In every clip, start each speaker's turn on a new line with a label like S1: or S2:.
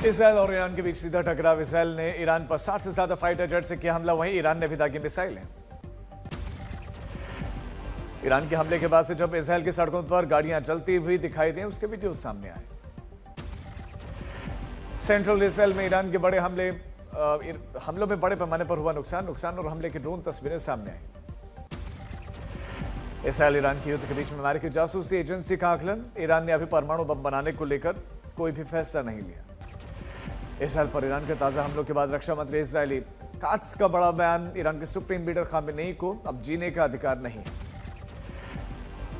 S1: Israel और Iran के बीच सीधा टकराव। इसराइल ने ईरान पर 60 से ज्यादा फाइटर जेट से किया हमला, वहीं ईरान ने भी दागी मिसाइलें। ईरान के हमले के बाद से जब इसराइल की सड़कों पर गाड़ियां जलती हुई दिखाई दी, उसके वीडियो सामने आए। सेंट्रल इसराइल में ईरान के बड़े हमलों में बड़े पैमाने पर हुआ नुकसान और हमले की ड्रोन तस्वीरें सामने आई। इसराइल ईरान के युद्ध के बीच में अमेरिकी जासूसी एजेंसी का आकलन। ईरान ने अभी परमाणु बम बनाने को लेकर कोई भी फैसला नहीं लिया। इसराइल पर ईरान के ताजा हमलों के बाद रक्षा मंत्री इजरायली कात्स का बड़ा बयान। ईरान के सुप्रीम लीडर खामेनेई को अब जीने का अधिकार नहीं है।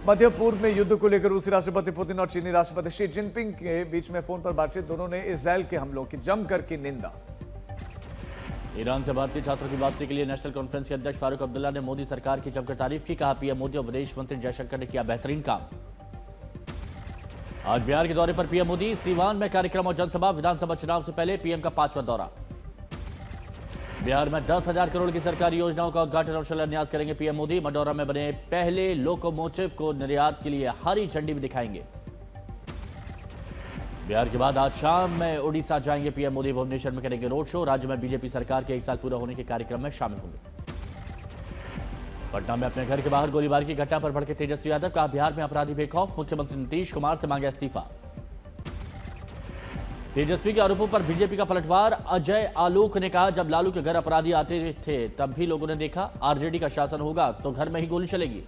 S1: मध्य पूर्व में युद्ध को लेकर रूसी राष्ट्रपति पुतिन और चीनी राष्ट्रपति शी जिनपिंग के बीच में फोन पर बातचीत। दोनों ने इजरायल के हमलों की जमकर की निंदा।
S2: ईरान से भारतीय छात्रों की वापसी के लिए नेशनल कॉन्फ्रेंस के अध्यक्ष फारूक अब्दुल्ला ने मोदी सरकार की जमकर तारीफ की। कहा, पीएम मोदी और विदेश मंत्री जयशंकर ने किया बेहतरीन काम। आज बिहार के दौरे पर पीएम मोदी। सीवान में कार्यक्रम और जनसभा। विधानसभा चुनाव से पहले पीएम का 5वां दौरा। बिहार में 10,000 करोड़ की सरकारी योजनाओं का उद्घाटन और शिलान्यास करेंगे पीएम मोदी। मडौरा में बने पहले लोकोमोटिव को निर्यात के लिए हरी झंडी भी दिखाएंगे। बिहार के बाद आज शाम में उड़ीसा जाएंगे पीएम मोदी। भुवनेश्वर में करेंगे रोड शो। राज्य में बीजेपी सरकार के 1 साल पूरा होने के कार्यक्रम में शामिल होंगे। पटना में अपने घर के बाहर गोलीबारी की घटना पर भड़के तेजस्वी यादव। कहा, बिहार में अपराधी बेखौफ। मुख्यमंत्री नीतीश कुमार से मांगा इस्तीफा। तेजस्वी के आरोपों पर बीजेपी का पलटवार। अजय आलोक ने कहा, जब लालू के घर अपराधी आते थे तब भी लोगों ने देखा। आरजेडी का शासन होगा तो घर में ही गोली चलेगी।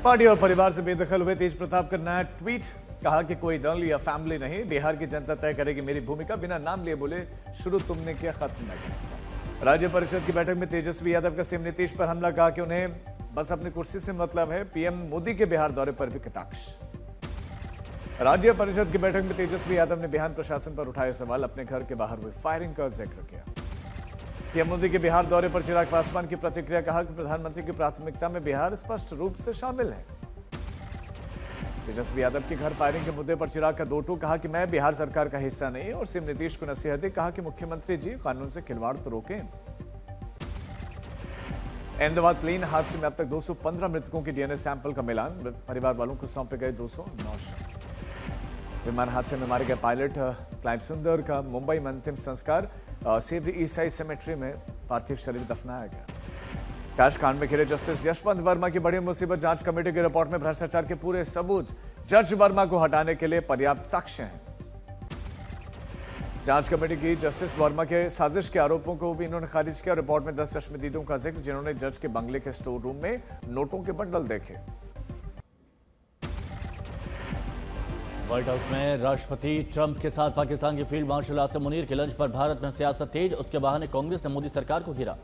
S1: पार्टी और परिवार से बेदखल हुए तेज प्रताप का नया ट्वीट। कहा कि कोई दल या फैमिली नहीं, बिहार की जनता तय करेगी मेरी भूमिका। बिना नाम लिए बोले, शुरू तुमने किया, खत्म मैं किया। राज्य परिषद की बैठक में तेजस्वी यादव का सीएम नीतीश पर हमला। कहा कि उन्हें बस अपनी कुर्सी से मतलब है। पीएम मोदी के बिहार दौरे पर भी कटाक्ष। राज्य परिषद की बैठक में तेजस्वी यादव ने बिहार प्रशासन पर उठाए सवाल। अपने घर के बाहर हुई फायरिंग का जिक्र किया। पीएम मोदी के बिहार दौरे पर चिराग पासवान की प्रतिक्रिया। कहा कि प्रधानमंत्री की प्राथमिकता में बिहार स्पष्ट रूप से शामिल है। तेजस्वी यादव के घर फायरिंग के मुद्दे पर चिराग का दो टूक। कहा कि मैं बिहार सरकार का हिस्सा नहीं और सीएम नीतीश को नसीहत दी। कहा कि मुख्यमंत्री जी कानून से खिलवाड़ तो रोकें। अहमदाबाद प्लेन हादसे में अब तक 215 मृतकों की डीएनए सैंपल का मिलान। परिवार वालों को सौंपे गए 209 शव। विमान हादसे में मारे गए पायलट क्लाइव सुंदर का मुंबई में अंतिम संस्कार। सेवरी ईसाई सेमेट्री में पार्थिव शरीर दफनाया गया। कैश कांड में घिरे जस्टिस यशवंत वर्मा की बड़ी मुसीबत। जांच कमेटी की रिपोर्ट में भ्रष्टाचार के पूरे सबूत। जज वर्मा को हटाने के लिए पर्याप्त साक्ष्य हैं। जांच कमेटी की जस्टिस वर्मा के साजिश के आरोपों को भी इन्होंने खारिज किया। रिपोर्ट में 10 चश्मदीदों का जिक्र, जिन्होंने जज के बंगले के स्टोर रूम में नोटों के बंडल देखे।
S2: व्हाइट हाउस में राष्ट्रपति ट्रंप के साथ पाकिस्तान के फील्ड मार्शल आसिम मुनीर के लंच पर भारत में सियासत तेज। उसके बहाने कांग्रेस ने मोदी सरकार को घेरा।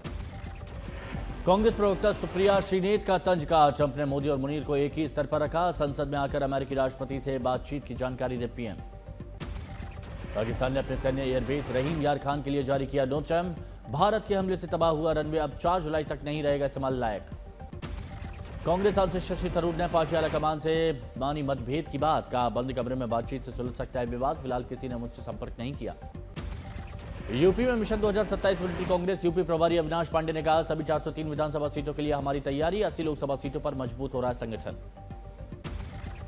S2: कांग्रेस प्रवक्ता सुप्रिया श्रीनेत का तंज। कहा, ट्रंप ने मोदी और मुनीर को एक ही स्तर पर रखा। संसद में आकर अमेरिकी राष्ट्रपति से बातचीत की जानकारी दे पीएम। पाकिस्तान ने अपने सैन्य एयरबेस रहीम यार खान के लिए जारी किया नोटिस। भारत के हमले से तबाह हुआ रनवे अब 4 जुलाई तक नहीं रहेगा इस्तेमाल लायक। कांग्रेस सांसद शशि थरूर ने पार्टी आलाकमान से मानी मतभेद की बात। कहा, बंद कमरे में बातचीत से सुलझ सकता है विवाद। फिलहाल किसी ने मुझसे संपर्क नहीं किया। यूपी में मिशन 2027 मिलती कांग्रेस। यूपी प्रभारी अविनाश पांडे ने कहा, सभी 403 विधानसभा सीटों के लिए हमारी तैयारी। 80 लोकसभा सीटों पर मजबूत हो रहा है संगठन।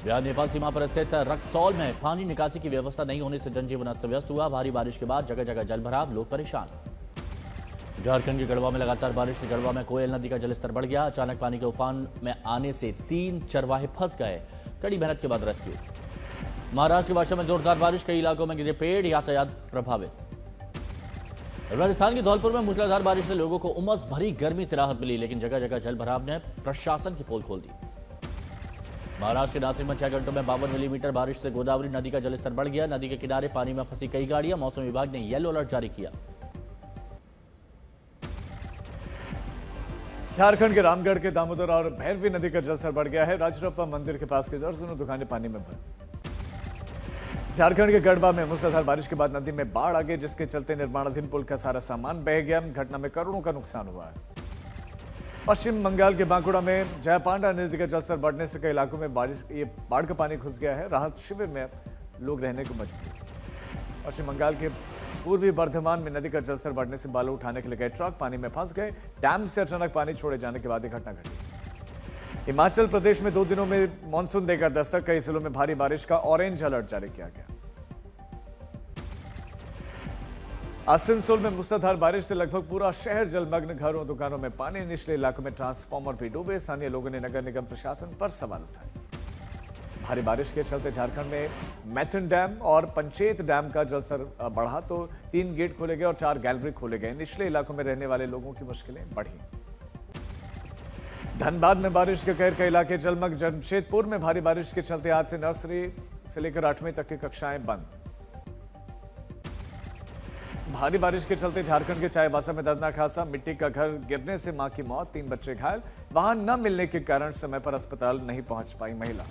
S2: बिहार नेपाल सीमा पर स्थित रक्सौल में पानी निकासी की व्यवस्था नहीं होने से जनजीवन अस्त व्यस्त हुआ। भारी बारिश के बाद जगह जगह जलभराव, लोग परेशान। झारखंड के गढ़वा में लगातार बारिश से गढ़वा में कोयल नदी का जलस्तर बढ़ गया। अचानक पानी के उफान में आने से 3 चरवाहे फंस गए। कड़ी मेहनत के बाद रेस्क्यू। महाराष्ट्र के वाशा में जोरदार बारिश, कई इलाकों में गिरे पेड़, यातायात प्रभावित। राजस्थान के धौलपुर में मूसलाधार बारिश से लोगों को उमस भरी गर्मी से राहत मिली, लेकिन जगह जगह जलभराव ने प्रशासन की पोल खोल दी। महाराष्ट्र के नासिक में 6 घंटों में 52 मिलीमीटर बारिश से गोदावरी नदी का जलस्तर बढ़ गया। नदी के किनारे पानी में फंसी कई गाड़ियां। मौसम विभाग ने येलो अलर्ट जारी किया।
S1: झारखंड के रामगढ़ के दामोदर और भैरवी नदी का जलस्तर बढ़ गया है। राजरप्पा मंदिर के पास के दर्जनों दुकानें पानी में भर। झारखंड के गढ़वा में मूसलाधार बारिश के बाद नदी में बाढ़ आ गई, जिसके चलते निर्माणाधीन पुल का सारा सामान बह गया। घटना में करोड़ों का नुकसान हुआ है। पश्चिम बंगाल के बांकुड़ा में जयपांडा नदी का जलस्तर बढ़ने से कई इलाकों में बाढ़ का पानी घुस गया है। राहत शिविर में लोग रहने को मजबूर। पश्चिम बंगाल के पूर्वी बर्धमान में नदी का जलस्तर बढ़ने से बालू उठाने के लिए गए ट्रक पानी में फंस गए। डैम से अचानक पानी छोड़े जाने के बाद यह घटना घटी। हिमाचल प्रदेश में 2 दिनों में मानसून देगा दस्तक। कई जिलों में भारी बारिश का ऑरेंज अलर्ट जारी किया गया। आसनसोल में मूसलाधार बारिश से लगभग पूरा शहर जलमग्न, घरों दुकानों में पानी, निचले इलाकों में ट्रांसफार्मर भी डूबे। स्थानीय लोगों ने नगर निगम प्रशासन पर सवाल उठाए। भारी बारिश के चलते झारखंड में मैथन डैम और पंचेत डैम का जलस्तर बढ़ा तो 3 गेट खोले गए और 4 गैलरी खोले गए। निचले इलाकों में रहने वाले लोगों की मुश्किलें बढ़ी। धनबाद में बारिश के कहर कई इलाके जलमग्न। जमशेदपुर में भारी बारिश के चलते आज से नर्सरी से लेकर 8वीं तक की कक्षाएं बंद। भारी बारिश के चलते झारखंड के चाईबासा में दर्दनाक हादसा, मिट्टी का घर गिरने से मां की मौत, 3 बच्चे घायल। वाहन न मिलने के कारण समय पर अस्पताल नहीं पहुंच पाई महिला।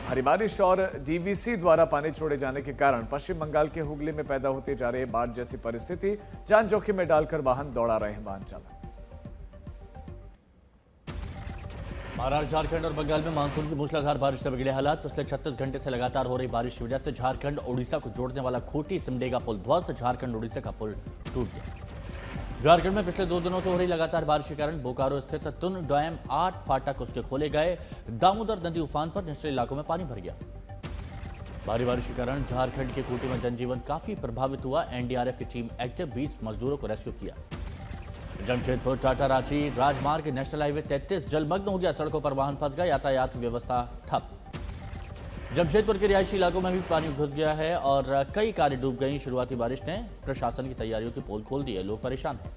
S1: भारी बारिश और डीवीसी द्वारा पानी छोड़े जाने के कारण पश्चिम बंगाल के हुगली में पैदा होती जा रही बाढ़ जैसी परिस्थिति, जान जोखिम में डालकर वाहन दौड़ा रहे हैं वाहन चालक।
S2: महाराष्ट्र, झारखंड और बंगाल में मानसून की मूसलाधार बारिश से बिगड़े हालात। पिछले 36 घंटे से लगातार हो रही बारिश की वजह से झारखंड ओडिशा को जोड़ने वाला खूंटी सिमडेगा पुल ध्वस्त, झारखंड ओडिशा का पुल टूट गया। झारखंड में पिछले 2 दिनों से हो रही लगातार बारिश के कारण बोकारो स्थित तुन डैम 8 फाटक उसके खोले गए। दामोदर नदी उफान पर, निचले इलाकों में पानी भर गया। भारी बारिश के कारण झारखंड के खूंटी में जनजीवन काफी प्रभावित हुआ। एनडीआरएफ की टीम एक्टिव, 20 मजदूरों को रेस्क्यू किया। जमशेदपुर टाटा रांची राजमार्ग नेशनल हाईवे 33 जलमग्न हो गया। सड़कों पर वाहन फंस गए, यातायात व्यवस्था ठप। जमशेदपुर के रिहायशी इलाकों में भी पानी घुस गया है और कई कारें डूब गई। शुरुआती बारिश ने प्रशासन की तैयारियों की पोल खोल दी है, लोग परेशान हैं।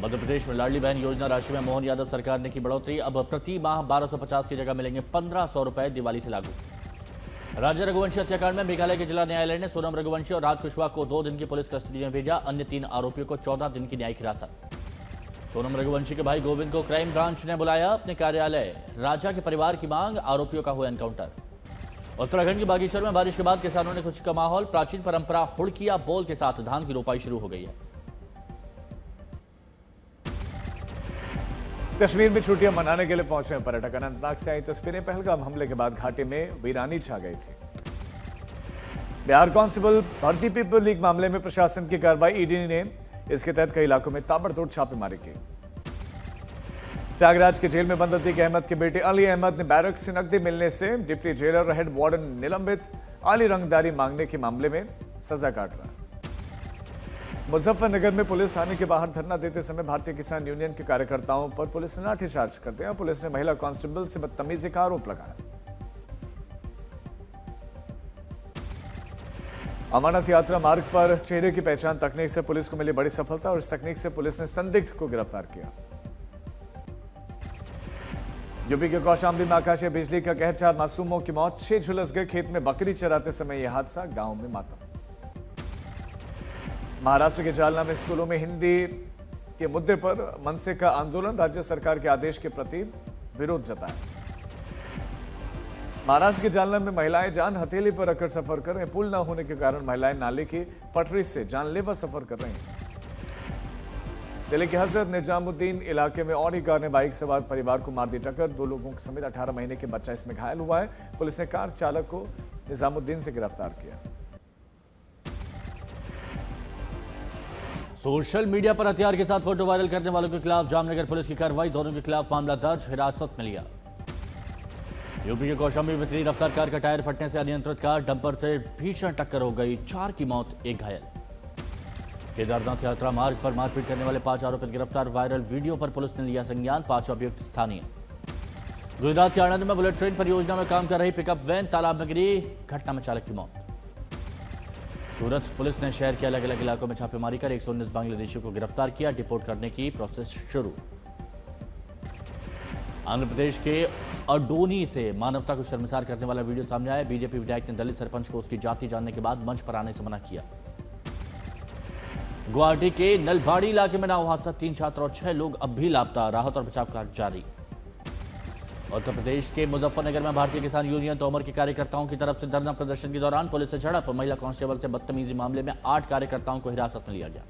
S2: मध्य प्रदेश में लाडली बहन योजना राशि में मोहन यादव सरकार ने की बढ़ोतरी। अब प्रति माह 1250 की जगह मिलेंगे 1500 रुपए, दिवाली से लागू। राज्य रघुवंशी हत्याकांड में मेघालय के जिला न्यायालय ने सोनम रघुवंशी और राज कुशवाहा को 2 दिन की पुलिस कस्टडी में भेजा। अन्य 3 आरोपियों को 14 दिन की न्यायिक हिरासत। सोनम रघुवंशी के भाई गोविंद को क्राइम ब्रांच ने बुलाया अपने कार्यालय। राजा के परिवार की मांग, आरोपियों का हुआ एनकाउंटर। उत्तराखंड के बागेश्वर में बारिश के बाद किसानों ने खुशी का माहौल। प्राचीन परंपरा हुड़किया बोल के साथ धान की रोपाई शुरू हो गई है।
S1: कश्मीर में छुट्टियां मनाने के लिए पहुंचे पर्यटक। अनंतनाग से आई तस्वीरें पहलगाम हमले के बाद घाटी में वीरानी छा गई थी। बिहार कांस्टेबल भर्ती पीपल लीग मामले में प्रशासन की कार्रवाई, ईडी ने इसके तहत कई इलाकों में ताबड़तोड़ छापेमारी की। त्यागराज के जेल में बंद अतीक अहमद के बेटे अली अहमद ने बैरक से नकदी मिलने से डिप्टी जेलर हेड वार्डन निलंबित। अली रंगदारी मांगने के मामले में सजा काट रहा। मुजफ्फरनगर में पुलिस थाने के बाहर धरना देते समय भारतीय किसान यूनियन के कार्यकर्ताओं पर पुलिस ने लाठीचार्ज कर दिया। पुलिस ने महिला कांस्टेबल से बदतमीजी का आरोप लगाया। अमरनाथ यात्रा मार्ग पर चेहरे की पहचान तकनीक से पुलिस को मिली बड़ी सफलता और इस तकनीक से पुलिस ने संदिग्ध को गिरफ्तार किया। यूपी के कौशाम्बी में आकाशीय बिजली का कहर, 4 मासूमों की मौत, 6 झुलस गए। खेत में बकरी चराते समय यह हादसा, गांव में मातम। महाराष्ट्र के जालना में स्कूलों में हिंदी के मुद्दे पर मनसे का आंदोलन, राज्य सरकार के आदेश के प्रति विरोध जताया। महाराष्ट्र के जालना में महिलाएं जान हथेली पर रखकर सफर कर रहे हैं। पुल न होने के कारण महिलाएं नाले की पटरी से जानलेवा सफर कर रही हैं। दिल्ली के हजरत निजामुद्दीन इलाके में ऑडी कार ने बाइक सवार परिवार को मार दी टक्कर। 2 लोगों समेत 18 महीने के बच्चा इसमें घायल हुआ है। पुलिस ने कार चालक को निजामुद्दीन से गिरफ्तार किया।
S2: सोशल मीडिया पर हथियार के साथ फोटो वायरल करने वालों के खिलाफ जामनगर पुलिस की कार्रवाई, दोनों के खिलाफ मामला दर्ज, हिरासत में लिया। यूपी के कौशाम्बी में तेज रफ्तार कार का टायर फटने से अनियंत्रित कार डंपर से भीषण टक्कर हो गई, 4 की मौत, 1 घायल। केदारनाथ यात्रा मार्ग पर मारपीट करने वाले 5 आरोपी गिरफ्तार। वायरल वीडियो पर पुलिस ने लिया संज्ञान, 5 अभियुक्त स्थानीय। गुजरात के आणंद में बुलेट ट्रेन परियोजना में काम कर रही पिकअप वैन तालाब में गिरी, घटना में चालक की मौत। सूरत पुलिस ने शहर के अलग अलग इलाकों में छापेमारी कर 119 बांग्लादेशियों को गिरफ्तार किया, डिपोर्ट करने की प्रोसेस शुरू। आंध्र प्रदेश के अडोनी से मानवता को शर्मसार करने वाला वीडियो सामने आया। बीजेपी विधायक ने दलित सरपंच को उसकी जाति जानने के बाद मंच पर आने से मना किया। गुवाहाटी के नलबाड़ी इलाके में नाव हादसा, 3 छात्र और 6 लोग अब भी लापता, राहत और बचाव कार्य जारी। उत्तर प्रदेश के मुजफ्फरनगर में भारतीय किसान यूनियन तोमर के कार्यकर्ताओं की तरफ से धरना प्रदर्शन के दौरान पुलिस से झड़प, महिला कांस्टेबल से बदतमीजी मामले में 8 कार्यकर्ताओं को हिरासत में लिया गया।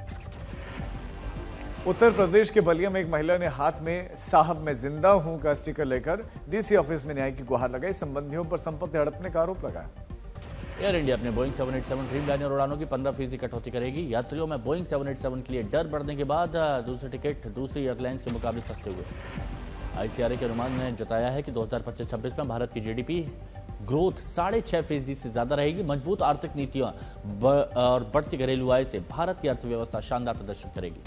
S1: उत्तर प्रदेश के बलिया में एक महिला ने हाथ में साहब मैं जिंदा हूं का स्टिकर लेकर डीसी ऑफिस में न्याय की गुहार लगाई, संबंधियों पर संपत्ति हड़पने का आरोप लगाया।
S2: एयर इंडिया अपने बोइंग 787 ड्रीमलाइनर उड़ानों की 15% कटौती करेगी। यात्रियों में बोइंग 787 के लिए डर बढ़ने के बाद दूसरे टिकट दूसरी एयरलाइंस के मुकाबले सस्ते हुए। आईसीआरए के अनुमान ने जताया है कि 2025-26 में भारत की जीडीपी ग्रोथ 6.5% से ज्यादा रहेगी। मजबूत आर्थिक नीतियां और बढ़ती घरेलू आय से भारत की अर्थव्यवस्था शानदार प्रदर्शन करेगी।